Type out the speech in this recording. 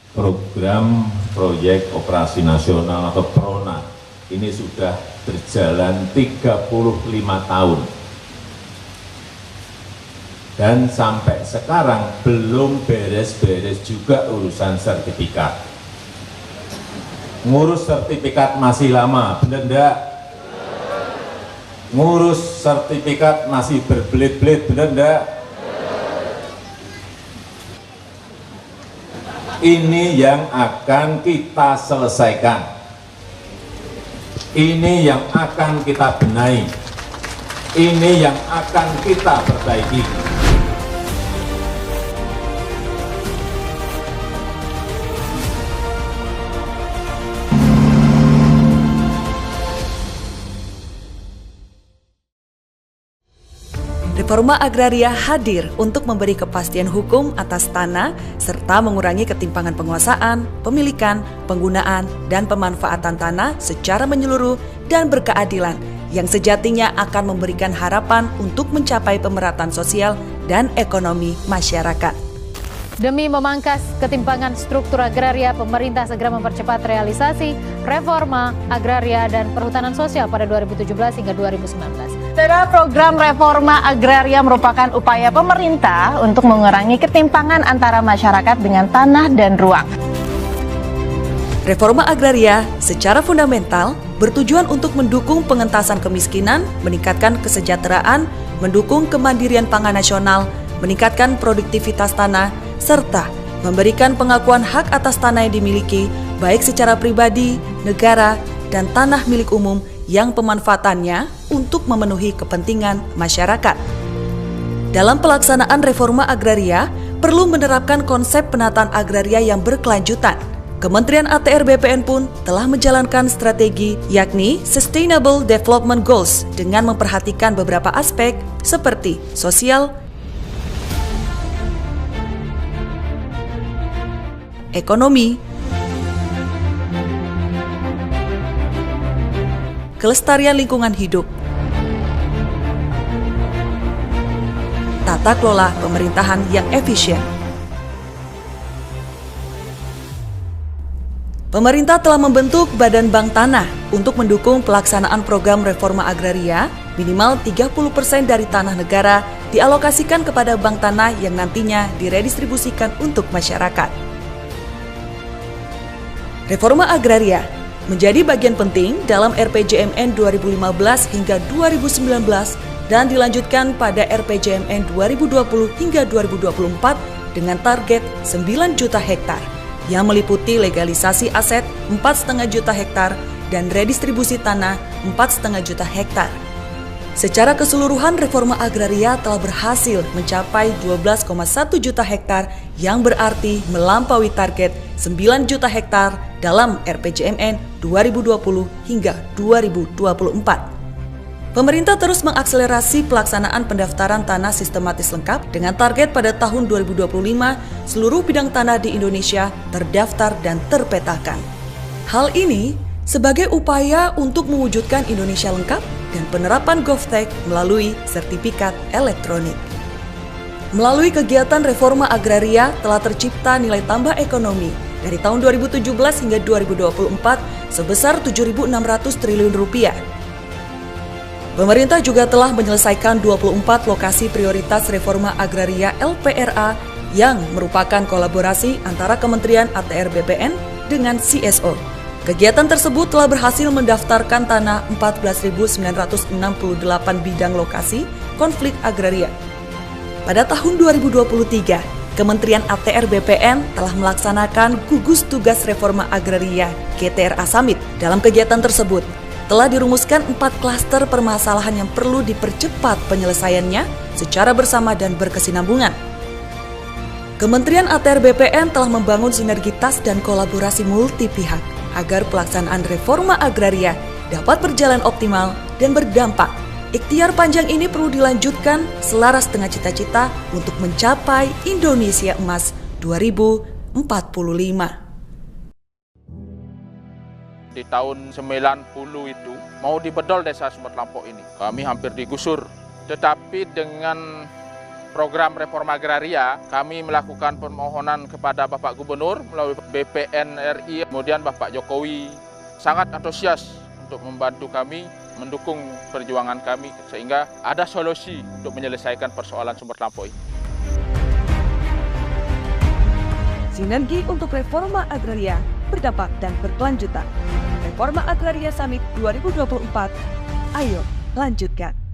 Program proyek operasi nasional atau PRONA ini sudah berjalan 35 tahun. Dan sampai sekarang belum beres-beres juga urusan sertifikat. Ngurus sertifikat masih lama, bener enggak? Ngurus sertifikat masih berbelit-belit, bener enggak? Ini yang akan kita selesaikan. Ini yang akan kita benahi. Ini yang akan kita perbaiki. Reforma agraria hadir untuk memberi kepastian hukum atas tanah serta mengurangi ketimpangan penguasaan, pemilikan, penggunaan, dan pemanfaatan tanah secara menyeluruh dan berkeadilan yang sejatinya akan memberikan harapan untuk mencapai pemerataan sosial dan ekonomi masyarakat. Demi memangkas ketimpangan struktur agraria, pemerintah segera mempercepat realisasi reforma agraria dan perhutanan sosial pada 2017 hingga 2019. Saudara, program reforma agraria merupakan upaya pemerintah untuk mengurangi ketimpangan antara masyarakat dengan tanah dan ruang. Reforma agraria secara fundamental bertujuan untuk mendukung pengentasan kemiskinan, meningkatkan kesejahteraan, mendukung kemandirian pangan nasional, meningkatkan produktivitas tanah, serta memberikan pengakuan hak atas tanah yang dimiliki, baik secara pribadi, negara, dan tanah milik umum yang pemanfaatannya untuk memenuhi kepentingan masyarakat. Dalam pelaksanaan reforma agraria, perlu menerapkan konsep penataan agraria yang berkelanjutan. Kementerian ATR BPN pun telah menjalankan strategi yakni Sustainable Development Goals dengan memperhatikan beberapa aspek seperti sosial, ekonomi, kelestarian lingkungan hidup, tata kelola pemerintahan yang efisien. Pemerintah telah membentuk Badan Bank Tanah untuk mendukung pelaksanaan program reforma agraria. Minimal 30% dari tanah negara dialokasikan kepada bank tanah yang nantinya diredistribusikan untuk masyarakat. Reforma agraria menjadi bagian penting dalam RPJMN 2015 hingga 2019 dan dilanjutkan pada RPJMN 2020 hingga 2024 dengan target 9 juta hektar yang meliputi legalisasi aset 4,5 juta hektar dan redistribusi tanah 4,5 juta hektar. Secara keseluruhan reforma agraria telah berhasil mencapai 12,1 juta hektar yang berarti melampaui target 9 juta hektar dalam RPJMN 2020 hingga 2024. Pemerintah terus mengakselerasi pelaksanaan pendaftaran tanah sistematis lengkap dengan target pada tahun 2025 seluruh bidang tanah di Indonesia terdaftar dan terpetakan. Hal ini sebagai upaya untuk mewujudkan Indonesia lengkap dan penerapan GovTech melalui sertifikat elektronik. Melalui kegiatan reforma agraria telah tercipta nilai tambah ekonomi dari tahun 2017 hingga 2024 sebesar Rp7.600 triliun. Pemerintah juga telah menyelesaikan 24 lokasi prioritas reforma agraria LPRA yang merupakan kolaborasi antara Kementerian ATR BPN dengan CSO. Kegiatan tersebut telah berhasil mendaftarkan tanah 14.968 bidang lokasi konflik agraria. Pada tahun 2023, Kementerian ATR BPN telah melaksanakan gugus tugas reforma agraria GTRA Summit. Dalam kegiatan tersebut, telah dirumuskan 4 klaster permasalahan yang perlu dipercepat penyelesaiannya secara bersama dan berkesinambungan. Kementerian ATR BPN telah membangun sinergitas dan kolaborasi multi pihak agar pelaksanaan reforma agraria dapat berjalan optimal dan berdampak. Ikhtiar panjang ini perlu dilanjutkan selaras dengan cita-cita untuk mencapai Indonesia Emas 2045. Di tahun 90 itu mau dibedol desa Sumber Lampok ini. Kami hampir digusur. Tetapi dengan program reforma agraria, kami melakukan permohonan kepada Bapak Gubernur melalui BPN RI, kemudian Bapak Jokowi sangat antusias untuk membantu kami, mendukung perjuangan kami sehingga ada solusi untuk menyelesaikan persoalan sumber lampau ini. Sinergi untuk reforma agraria berdampak dan berkelanjutan. Reforma Agraria Summit 2024, ayo lanjutkan.